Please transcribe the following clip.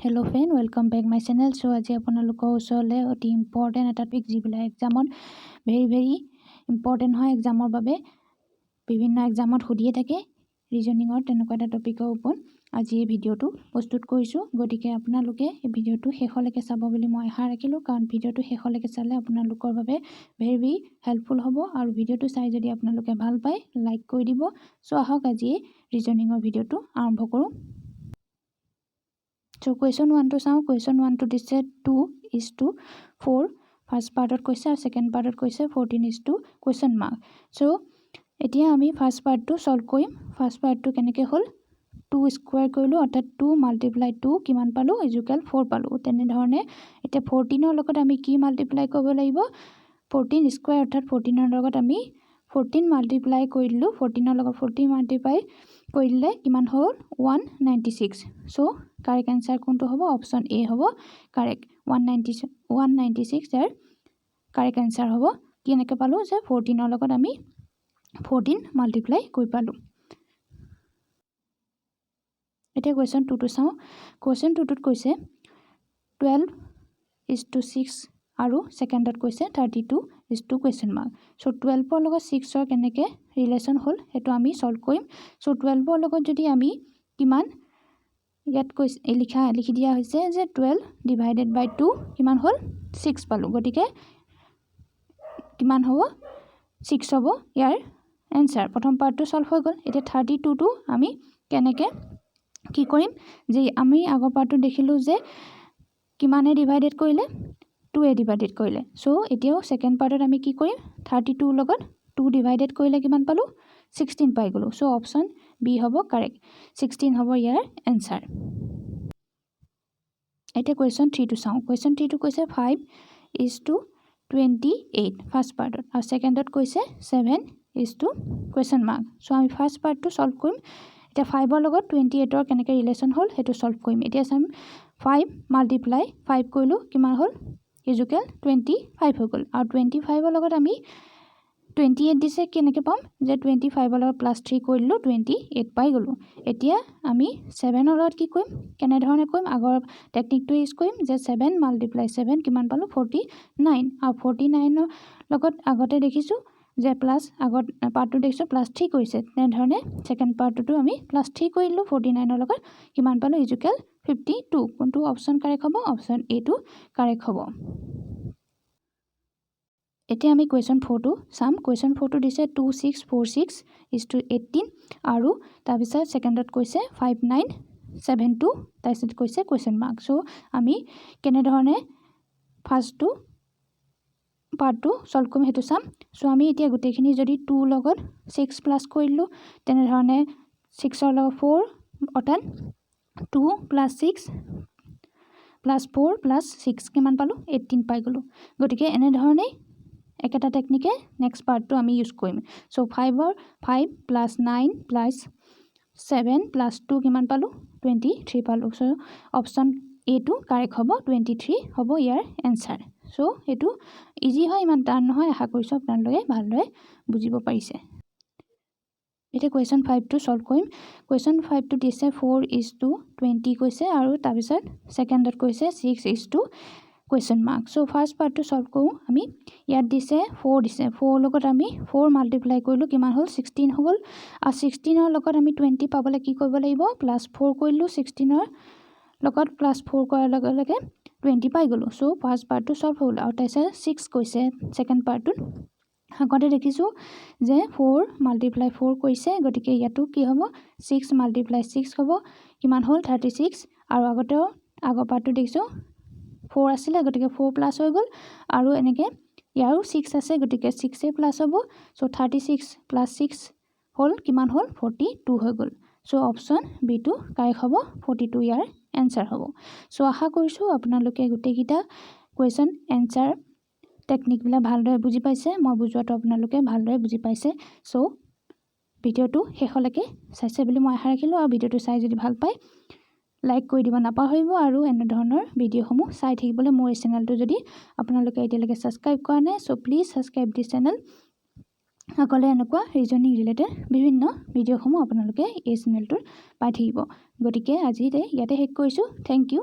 Hello friend, welcome back my channel. So আজি আপোনালোকৰ ওচৰলৈ অতি ইম্পৰ্টেণ্ট এটা টপিক যিবিলাক এক্সামত ভেৰি ইম্পৰ্টেণ্ট হয় এক্সামৰ বাবে বিভিন্ন এক্সামত সুধিয়ে থাকে ৰিজনিঙৰ তেনেকুৱা এটা টপিকৰ ওপৰত আজি এই ভিডিঅ'টো প্ৰস্তুত কৰিছোঁ। গতিকে আপোনালোকে এই ভিডিঅ'টো শেষলৈকে চাব বুলি মই আশা ৰাখিলোঁ, কাৰণ ভিডিঅ'টো শেষলৈকে চালে আপোনালোকৰ বাবে ভেৰি হেল্পফুল হ'ব। আৰু ভিডিঅ'টো চাই যদি আপোনালোকে ভাল পায় লাইক কৰি দিব। চ' আহক আজি ৰিজনিঙৰ ভিডিঅ'টো আৰম্ভ কৰোঁ। So question 1 to চাওঁ। question 1 to দিছে 2:4 ফাৰ্ষ্ট পাৰ্টত কৈছে আৰু ছেকেণ্ড পাৰ্টত কৈছে 14:2 question mark। so এতিয়া আমি ফাৰ্ষ্ট পাৰ্টটো সলভ কৰিম। ফাৰ্ষ্ট পাৰ্টটো কেনেকৈ হ'ল 2 স্কোয়াৰ কৰিলোঁ, অৰ্থাৎ 2 মাল্টিপ্লাই 2 কিমান পালোঁ ইকুৱেল 4 পালোঁ। তেনেধৰণে এতিয়া 14ৰ লগত আমি কি মাল্টিপ্লাই কৰিব লাগিব 14 স্কোয়াৰ, অৰ্থাৎ 14ৰ লগত আমি 14 মাল্টিপ্লাই কৰি দিলোঁ। 14ৰ লগত 14 মাল্টিপ্লাই কৰি দিলে কিমান হ'ল 196। চ' কাৰেক্ট এনচাৰ কোনটো হ'ব অপশ্যন এ হ'ব কাৰেক্ট 196 ইয়াৰ কাৰেক্ট এনচাৰ হ'ব। কেনেকৈ পালোঁ যে 14ৰ লগত আমি 14 মাল্টিপ্লাই কৰি পালোঁ। এতিয়া কুৱেশ্যন 2টো চাওঁ। কুৱেশ্যন 2টোত কৈছে 12:6 আৰু ছেকেণ্ডত কৈছে 32:2 question mark। চ' 12ৰ লগত 6ৰ কেনেকৈ ৰিলেশ্যন হ'ল সেইটো আমি সলভ কৰিম। চ' 12ৰ লগত যদি আমি কিমান ইয়াত লিখি দিয়া হৈছে যে 12 ডিভাইডেড বাই 2 কিমান হ'ল 6 পালোঁ। গতিকে কিমান হ'ব 6 হ'ব ইয়াৰ এনচাৰ। প্ৰথম পাৰ্টটো সলভ হৈ গ'ল। এতিয়া 32টো আমি কেনেকৈ কি কৰিম যে আমি আগৰ পাৰ্টটো দেখিলোঁ যে কিমানে ডিভাইডেড কৰিলে 2 ডিভাইডেড কৰিলে। চ' এতিয়াও ছেকেণ্ড পাৰ্টত আমি কি কৰিম 32ৰ লগত 2 ডিভাইডেড কৰিলে কিমান পালোঁ 16 পাই গ'লোঁ। চ' অপশ্যন বি হ'ব কাৰেক্ট 16 হ'ব ইয়াৰ এনচাৰ। এতিয়া কুৱেশ্যন 3টো চাওঁ। কুৱেশ্যন 3টো কৈছে 5:28 ফাৰ্ষ্ট পাৰ্টত আৰু ছেকেণ্ডত কৈছে 7:2 question mark। চ' আমি ফাৰ্ষ্ট পাৰ্টটো সলভ কৰিম। এতিয়া 5ৰ লগত 28ৰ কেনেকৈ ৰিলেশ্যন হ'ল সেইটো সলভ কৰিম। এতিয়া চাম 5 মাল্টিপ্লাই 5 কৰিলোঁ কিমান হ'ল ইকুৱেল 25 হৈ গ'ল। আৰু 25ৰ লগত আমি 28 দিছে কেনেকৈ পাম যে 25ৰ লগত +3 কৰি দিলোঁ 28 পাই গ'লোঁ। এতিয়া আমি 7ৰ লগত কি কৰিম কেনেধৰণে কৰিম আগৰ টেকনিকটো ইউজ কৰিম যে 7 মাল্টিপ্লাই 7 কিমান পালোঁ 49 আৰু 49ৰ লগত আগতে দেখিছোঁ যে প্লাছ আগত পাৰ্টটো দেখিছোঁ +3 কৰিছে। তেনেধৰণে ছেকেণ্ড পাৰ্টটো আমি +3 কৰি দিলোঁ 49ৰ লগত কিমান পালোঁ ইকুৱেল 52। কোনটো অপশ্যন কাৰেক্ট হ'ব অপশ্যন এটো কাৰেক্ট হ'ব। এতিয়া আমি কুৱেশ্যন 4টো চাম। কুৱেশ্যন 4টো দিছে 2646:18 আৰু তাৰপিছত ছেকেণ্ডত কৈছে 5972 তাৰপিছত কৈছে কুৱেশ্যন মাৰ্ক। চ' আমি কেনেধৰণে ফাৰ্ষ্টটো পাৰ্টটো সলভ কৰিম সেইটো চাম। চ' আমি এতিয়া গোটেইখিনি যদি 2 লগত 6 প্লাছ কৰি দিলোঁ তেনেধৰণে 6ৰ লগত 4 অৰ্থাৎ 2 + 6 + 4 + 6 কিমান পালোঁ 18 পাই গ'লোঁ। গতিকে এনেধৰণেই একেটা টেকনিকে নেক্সট পাৰ্টটো আমি ইউজ কৰিম। চ' 5 + 9 + 7 + 2 কিমান পালোঁ 23 পালোঁ। চ' অপশ্যন এটো কাৰেক্ট হ'ব 23 হ'ব ইয়াৰ এনচাৰ। চ' এইটো ইজি হয়, ইমান টান নহয়। আশা কৰিছোঁ আপোনালোকে ভালদৰে বুজিব পাৰিছে। এতিয়া কুৱেশ্যন 5টো সলভ কৰিম। কুৱেশ্যন 5টো দিছে 4:20 কৈছে আৰু তাৰপিছত ছেকেণ্ডত কৈছে 6:2 question mark। চ' ফাৰ্ষ্ট পাৰ্টটো সলভ কৰোঁ। আমি ইয়াত দিছে 4 দিছে 4ৰ লগত আমি 4 মাল্টিপ্লাই কৰিলোঁ কিমান হ'ল 16 হৈ গ'ল। আৰু 16ৰ লগত আমি 20 পাবলৈ কি কৰিব লাগিব +4 কৰিলোঁ। 16ৰ লগত +4 কৰাৰ লগে লগে 20 পাই গ'লোঁ। চ' ফাৰ্ষ্ট পাৰ্টটো সলভ হ'ল। আৰু তাৰপিছত 6 কৈছে ছেকেণ্ড পাৰ্টটোত আগতে দেখিছোঁ যে 4 মাল্টিপ্লাই 4 কৰিছে। গতিকে ইয়াতো কি হ'ব 6 মাল্টিপ্লাই 6 হ'ব কিমান হ'ল 36। আৰু আগৰ পাৰ্টটো দেখিছোঁ 4 আছিলে গতিকে 4 প্লাছ হৈ গ'ল আৰু এনেকৈ ইয়াৰো 6 আছে গতিকে 6 প্লাছ হ'ব। চ' 36 + 6 হ'ল কিমান হ'ল 42 হৈ গ'ল। চ' অপশ্যন বিটো কাৰেক্ট হ'ব 42 ইয়াৰ এনচাৰ হ'ব। চ' আশা কৰিছোঁ আপোনালোকে গোটেইকেইটা কুৱেশ্যন এনচাৰ টেকনিকবিলাক ভালদৰে বুজি পাইছে। মই বুজোৱাটো আপোনালোকে ভালদৰে বুজি পাইছে। চ' ভিডিঅ'টো শেষলৈকে চাইছে বুলি মই আশা ৰাখিলোঁ। আৰু ভিডিঅ'টো চাই যদি ভাল পায় লাইক কৰি দিব নাপাহৰিব। আৰু এনেধৰণৰ ভিডিঅ'সমূহ চাই থাকিবলৈ মোৰ এই চেনেলটো যদি আপোনালোকে এতিয়ালৈকে ছাবস্ক্ৰাইব কৰা নাই চ' প্লিজ ছাবস্ক্ৰাইব দিছ চেনেল। আগলৈ এনেকুৱা ৰিজনিং ৰিলেটেড বিভিন্ন ভিডিঅ'সমূহ আপোনালোকে এই চেনেলটোত পাই থাকিব। গতিকে আজি ইয়াতে শেষ কৰিছোঁ। Thank U.